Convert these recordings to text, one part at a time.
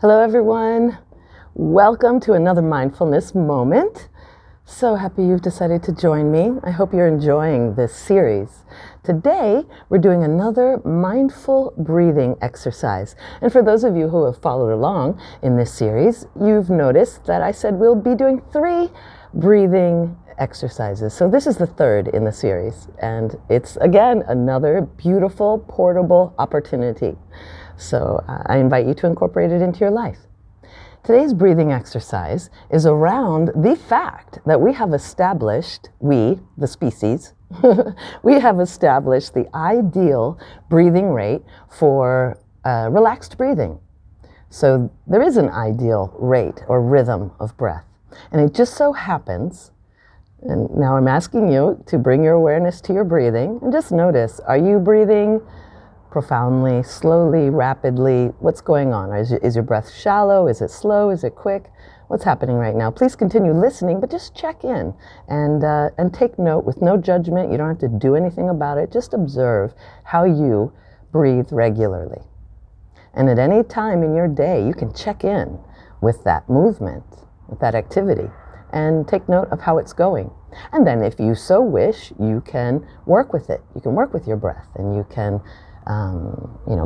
Hello everyone, welcome to another mindfulness moment. So happy you've decided to join me. I hope you're enjoying this series. Today we're doing another mindful breathing exercise. And for those of you who have followed along in this series, you've noticed that I said we'll be doing 3 breathing exercises. So this is the 3rd in the series, and it's again another beautiful portable opportunity. So I invite you to incorporate it into your life. Today's breathing exercise is around the fact that we have established, we, the species, we have established the ideal breathing rate for relaxed breathing. So there is an ideal rate or rhythm of breath. And it just so happens, and now I'm asking you to bring your awareness to your breathing and just notice, are you breathing profoundly, slowly, rapidly? What's going on? Is your breath shallow? Is it slow? Is it quick? What's happening right now? Please continue listening, but just check in and take note with no judgment. You don't have to do anything about it. Just observe how you breathe regularly. And at any time in your day, you can check in with that movement, with that activity, and take note of how it's going. And then if you so wish, you can work with it. You can work with your breath, and you can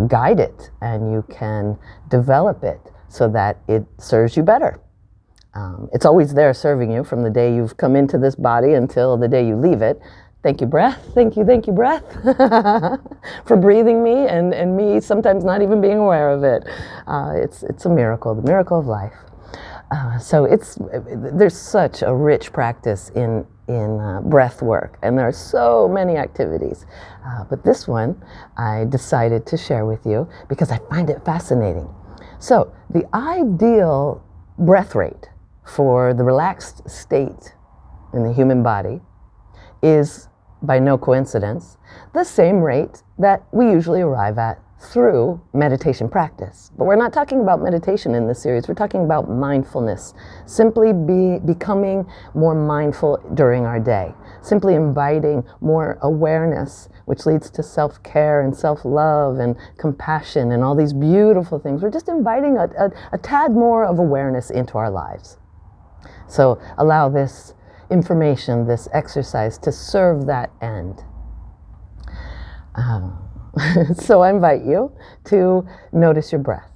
guide it, and you can develop it so that it serves you better. It's always there serving you from the day you've come into this body until the day you leave it. Thank you, breath. Thank you, breath, for breathing me and me sometimes not even being aware of it. It's a miracle, the miracle of life. So there's such a rich practice in breath work, and there are so many activities. But this one I decided to share with you because I find it fascinating. So the ideal breath rate for the relaxed state in the human body is, by no coincidence, the same rate that we usually arrive at through meditation practice. But we're not talking about meditation in this series. We're talking about mindfulness. Simply becoming more mindful during our day. Simply inviting more awareness, which leads to self-care and self-love and compassion and all these beautiful things. We're just inviting a tad more of awareness into our lives. So allow this information, this exercise, to serve that end. So I invite you to notice your breath.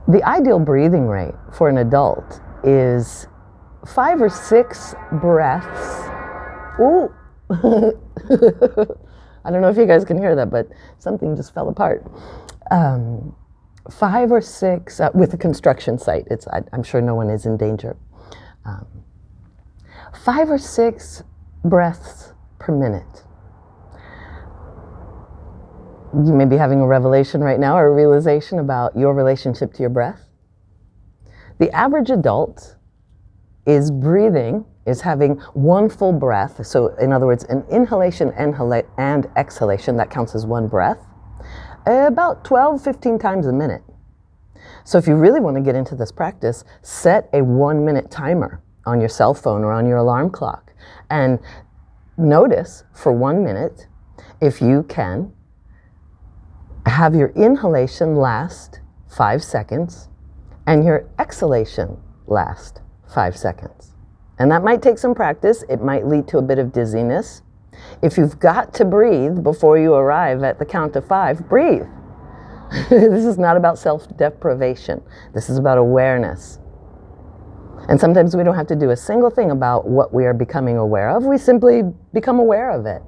The ideal breathing rate for an adult is 5 or 6 breaths. Ooh! I don't know if you guys can hear that, but something just fell apart. 5 or 6, with a construction site, I'm sure no one is in danger. 5 or 6 breaths per minute. You may be having a revelation right now or a realization about your relationship to your breath. The average adult is having one full breath. So in other words, an inhalation and exhalation, that counts as one breath, about 15 times a minute. So if you really want to get into this practice, set a 1-minute timer on your cell phone or on your alarm clock, and notice for 1 minute, if you can, have your inhalation last 5 seconds and your exhalation last 5 seconds. And that might take some practice. It might lead to a bit of dizziness. If you've got to breathe before you arrive at the count of 5, breathe. This is not about self-deprivation. This is about awareness. And sometimes we don't have to do a single thing about what we are becoming aware of. We simply become aware of it.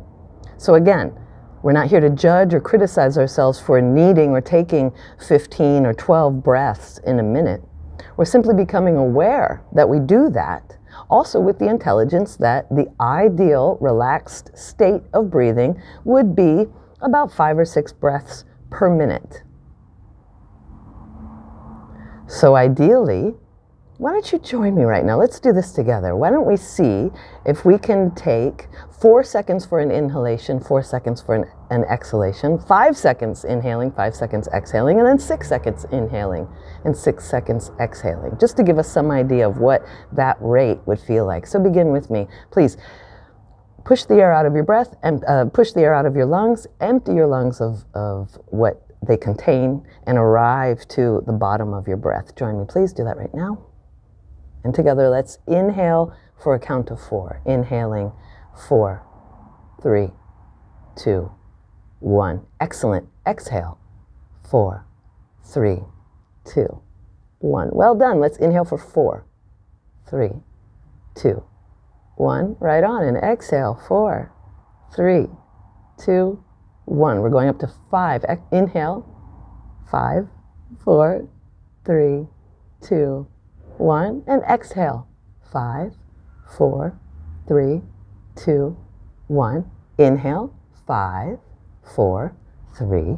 So again, we're not here to judge or criticize ourselves for needing or taking 15 or 12 breaths in a minute. We're simply becoming aware that we do that, also with the intelligence that the ideal relaxed state of breathing would be about 5 or 6 breaths per minute. So ideally, why don't you join me right now? Let's do this together. Why don't we see if we can take 4 seconds for an inhalation, 4 seconds for an exhalation, 5 seconds inhaling, 5 seconds exhaling, and then 6 seconds inhaling and 6 seconds exhaling, just to give us some idea of what that rate would feel like. So begin with me. Please push the air out of your breath and push the air out of your lungs. Empty your lungs of what they contain and arrive to the bottom of your breath. Join me, please. Do that right now. And together, let's inhale for a count of 4. Inhaling, 4, 3, 2, 1. Excellent. Exhale, 4, 3, 2, 1. Well done. Let's inhale for 4, 3, 2, 1. Right on. And exhale, 4, 3, 2, 1. We're going up to 5. Inhale, 5, 4, 3, 2, 1. And exhale, 5, 4, 3, 2, 1. Inhale, 5, 4, 3,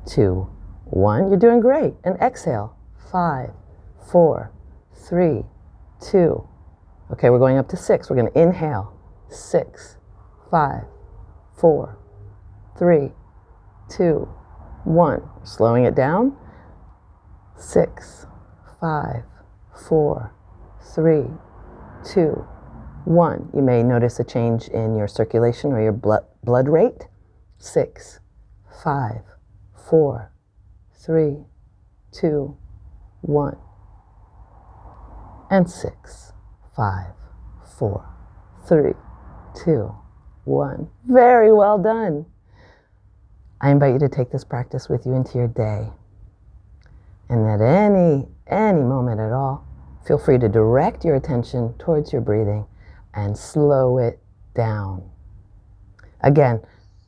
2, 1. You're doing great. And exhale, 5, 4, 3, 2. Okay, we're going up to 6. We're going to inhale, 6, 5, 4, 3, 2, 1. Slowing it down. 6, 5, 4, 3, 2, 1. You may notice a change in your circulation or your blood rate. 6, 5, 4, 3, 2, 1. And 6, 5, 4, 3, 2, 1. Very well done. I invite you to take this practice with you into your day. And at any moment at all, feel free to direct your attention towards your breathing and slow it down. Again,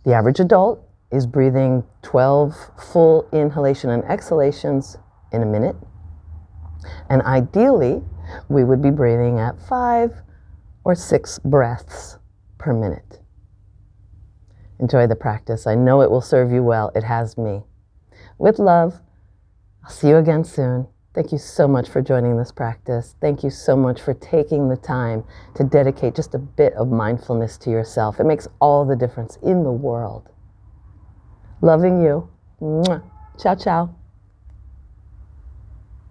the average adult is breathing 12 full inhalation and exhalations in a minute. And ideally, we would be breathing at 5 or 6 breaths per minute. Enjoy the practice. I know it will serve you well. It has me. With love, I'll see you again soon. Thank you so much for joining this practice. Thank you so much for taking the time to dedicate just a bit of mindfulness to yourself. It makes all the difference in the world. Loving you. Mwah. Ciao, ciao.